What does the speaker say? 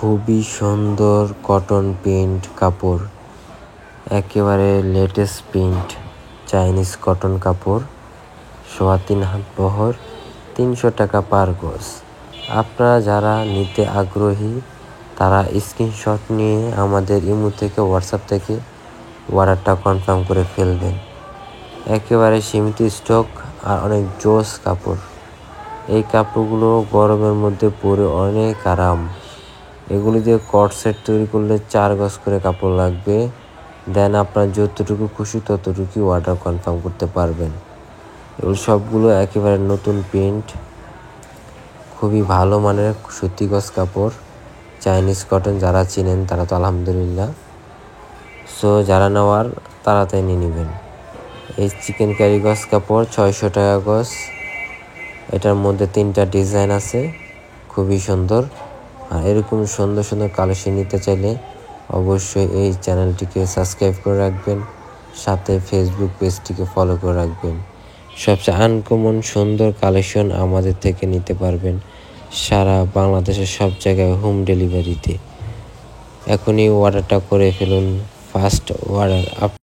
খুবই সুন্দর cotton print কাপড়, একেবারে লেটেস্ট প্রিন্ট চাইনিজ কটন কাপড়, 3.5 হাত বহর, 300 টাকা পার গজ। আপনারা যারা নিতে আগ্রহী তারা স্ক্রিনশট নিয়ে আমাদের ইমো থেকে হোয়াটসঅ্যাপ থেকে অর্ডারটা কনফার্ম করে ফেলবেন। একেবারে সীমিত স্টক আর অনেক জোস কাপড়। এই কাপড়গুলো গরমের মধ্যে পরে অনেক আরাম। এগুলি দিয়ে কট সেট তৈরি করলে 4 গজ করে কাপড় লাগবে। দেন আপনার যতটুকু খুশি ততটুকু অর্ডার কনফার্ম করতে পারবেন। এগুলো সবগুলো একেবারে নতুন প্রিন্ট, খুবই ভালো মানের সুতি গজ কাপড়, চাইনিজ কটন। যারা চিনেন তারা তো আলহামদুলিল্লাহ। সো যারা নেওয়ার তাড়াতাড়ি নিয়ে নেবেন। এই চিকেন কারি গজ কাপড় 600 টাকা গজ। এটার মধ্যে 3টা ডিজাইন আছে, খুবই সুন্দর। আর এরকম সুন্দর সুন্দর কালেকশন নিতে চাইলে অবশ্যই এই চ্যানেলটিকে সাবস্ক্রাইব করে রাখবেন, সাথে ফেসবুক পেজটিকে ফলো করে রাখবেন। সবচেয়ে আনকমন সুন্দর কালেকশন আমাদের থেকে নিতে পারবেন সারা বাংলাদেশের সব জায়গায় হোম ডেলিভারিতে। এখনই অর্ডারটা করে ফেলুন, ফার্স্ট অর্ডার।